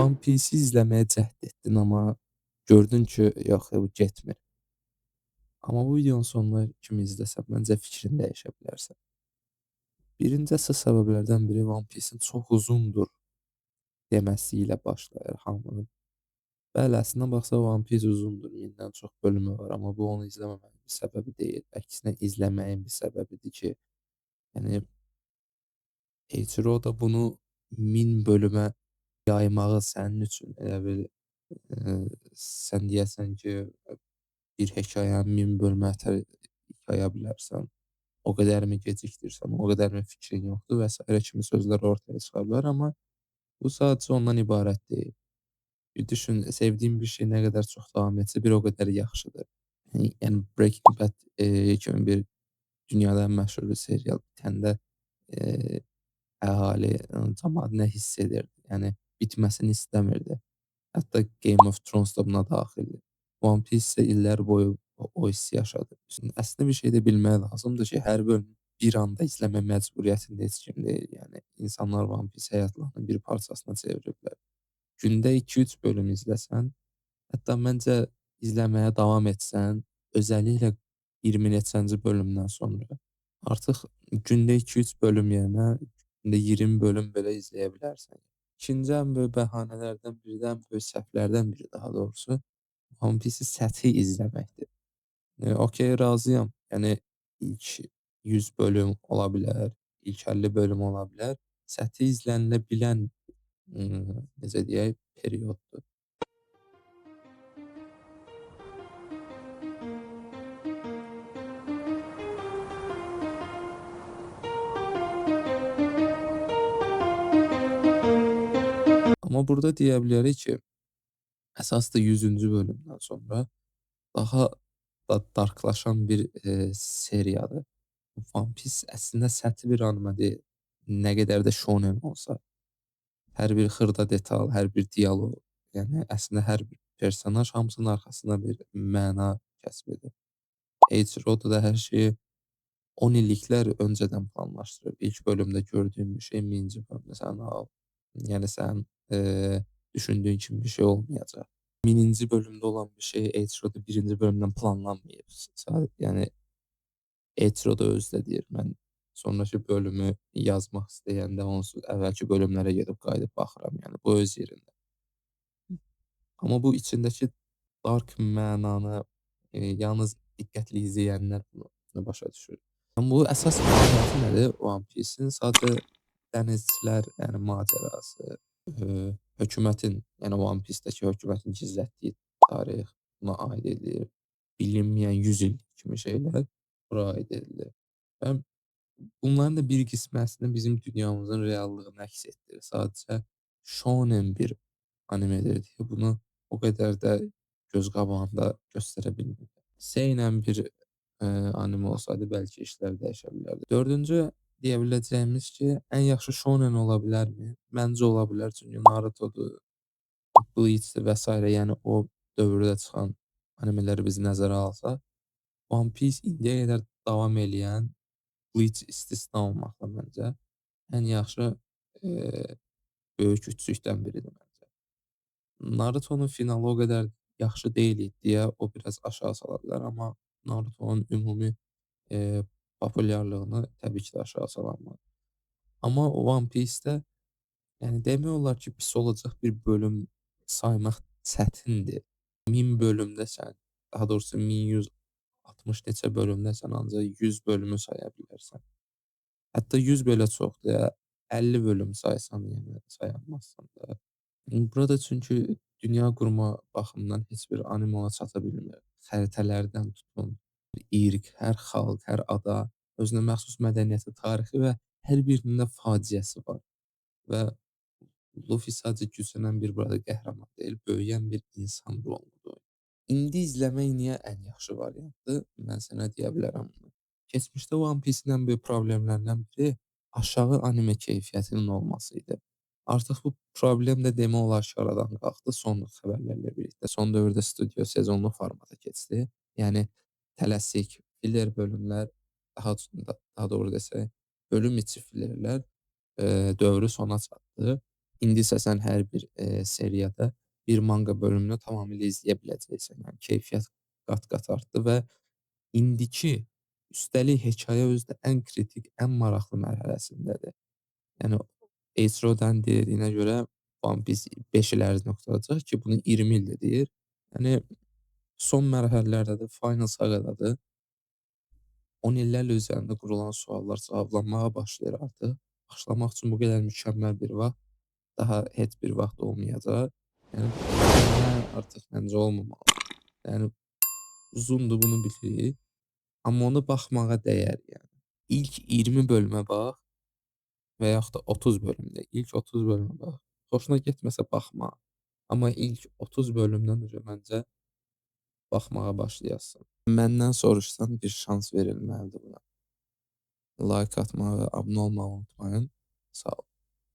One Piece-i izləməyə cəhd etdin, amma gördün ki, yox, bu getmir. Amma bu videonun sonuna kimi izləsən, məncə fikrini dəyişə bilərsən. Birinci əsas səbəblərdən biri One Piece-in çox uzundur deməsi ilə başlayır hamının. Bəli, əslində baxsa One Piece uzundur, 1000-dən çox bölümü var, amma bu onu izləməməyin bir səbəbi deyil. Əksinə izləməyin bir səbəbidir ki, yəni Eiichiro da bunu 1000 bölümə yaymağı sənin üçün elə bil sən deyəsən ki, bir hekayəni 1000 bölümə yaya bilərsən. O qədərmi gecikdirsən, o qədərmi fikrin yoxdur və sairə kimi sözlər ortaya çıxa bilər, amma bu sadəcə ondan ibarət deyil. Bir düşün, sevdiyin bir şey nə qədər çox davam etsə, bir o qədər yaxşıdır. Yəni Breaking Bad kimi bir dünyada ən məşhur bir serial bitəndə eee, əhali, camaat nə hiss edirdi? Yəni bitməsini istəmirdi. Hətta Game of Thrones da buna daxildir. One Piece isə illər boyu o hissi yaşadı. Əslində bir şey də bilmək lazımdır ki, hər bölümü bir anda izləmə məcburiyyətində heç kim deyil. Yəni insanlar One Piece həyatlarının bir parçasına çeviriblər. Gündə 2-3 bölüm izləsən, hətta məncə izləməyə davam etsən, özəlliklə 20 neçənci bölümdən sonra artıq gündə 2-3 bölüm yerinə gündə 20 bölüm belə izləyə bilərsən. İkinci ən böyük bəhanələrdən biri də, ən böyük səhvlərdən biri daha doğrusu, One Piece-i səthi izləməkdir. Okay, razıyam. Yəni ilk 100 bölüm ola bilər, ilk 50 bölüm ola bilər. Səthi izlənilə bilən, necə deyək, perioddur. Amma burada deyə bilərik ki, əsas da 100-cü bölümdən sonra daha da darklaşan bir seriyadır. One Piece əslində səthi bir anime deyil. Nə qədər də shonen olsa. Hər bir xırda detal, hər bir dialoq, yəni əslində hər bir personaj hamısının arxasında bir məna kəsb edir. Eiichiro da hər şeyi 10 illiklər öncədən planlaşdırıb. İlk bölümdə gördüyün bir şey 1000-ci bölümdə sənin yəni sənin düşündüyün kimi bir şey olmayacaq. 1000-ci bölümdə olan bir şey Eiichiro da 1-ci bölümdən planlanmayıb. Yəni Eiichiro da özü də deyir, mən sonrakı bölümü yazmaq istəyəndə onsuz əvvəlki bölümlərə gedib qayıdıb baxıram. Yəni bu öz yerində. Amma bu içindəki dark mənanı yalnız diqqətli izləyənlər bunu başa düşür. Bu əsas mənası nədir One Piece-in? Sadəcə dənizçilər, yəni macərası, hökumətin, yəni One Piece-dəki hökumətin gizlətdiyi tarix buna aid edilir. Bilinməyən 100 il kimi şeylər bura aid edilir. Və bunların da bir qismi əslində bizim dünyamızın reallığını əks etdirir. Sadəcə shonen bir animedir deyə bunu o qədər də göz qabağında göstərə bilmirlər. Seinen bir anime olsaydı bəlkə işlər dəyişə bilərdi. Dördüncü deyə biləcəyimiz ki, ən yaxşı shonen ola bilərmi? Məncə ola bilər. Çünki Narutodur, Bleachdir və sairə. Yəni o dövrdə çıxan animeləri biz nəzərə alsaq, One Piece indiyə qədər davam eləyən, Bleach istisna olmaqla məncə ən yaxşı böyük üçlükdən biridir məncə. Naruto'nun finalı o qədər yaxşı deyil idi deyə o biraz aşağı sala bilər, amma Naruto'nun ümumi populyarlığını təbii ki də aşağı salınmaz. Amma One Piece-də yəni demək olar ki, pis olacaq bir bölüm saymaq çətindir. 1000 bölümdəsən, daha doğrusu 1160 neçə bölümdəsən, ancaq 100 bölümü saya bilərsən. Hətta 100 belə çoxdur ya, 50 bölüm saysan, yəni sayamazsan da. Burada çünki dünya qurma baxımından heç bir anime ona çata bilmir. Xəritələrdən tutun, irq, hər xalq, hər ada özünə məxsus mədəniyyəti, tarixi və hər birinin də faciəsi var. Və Luffy sadəcə güclənən bir burada qəhrəman deyil, böyüyən bir insan rolundur. İndi izləmək niyə ən yaxşı variantdır? Mən sənə deyə bilərəm bunu. Keçmişdə One Piece-in ən böyük problemlərindən biri aşağı anime keyfiyyətinin olması idi. Artıq bu problem də demək olar ki, aradan qalxdı son xəbərlərlə birlikdə. Son dövrdə studio sezonlu formata keçdi. Yəni tələsik, filler bölümlər, daha doğru desək, bölüm içi fillerlər dövrü sona çatdı İndi isə sən hər bir, seriyada bir manqa bölümünü tamamilə izləyə biləcəksən. Yəni keyfiyyət qat-qat artdı və indiki, üstəlik hekayə özü də ən kritik, ən maraqlı mərhələsindədir. Yəni HBO-dan dediyinə görə One Piece 5 il ərzində qurtaracaq ki, bunu 20 ildir deyir. Yəni son mərhələlərdədir, Final Sagadadır. 10 illərlə üzərində qurulan suallar cavablanmağa başlayır artıq. Başlamaq üçün bu qədər mükəmməl bir vaxt daha heç bir vaxt olmayacaq. Yəni artıq məncə olmamalı. Yəni uzundur, bunu bilirik, amma ona baxmağa dəyər yəni. İlk 20 bölümə bax və yaxud da 30 bölümdə. İlk 30 bölümə bax. Xoşuna getməsə baxma. Amma ilk 30 bölümdən öncə məncə baxmağa başlayasan. Məndən soruşsan bir şans verilməlidir buna. Like atmağı və abunə olmağı unutmayın. Sağ ol.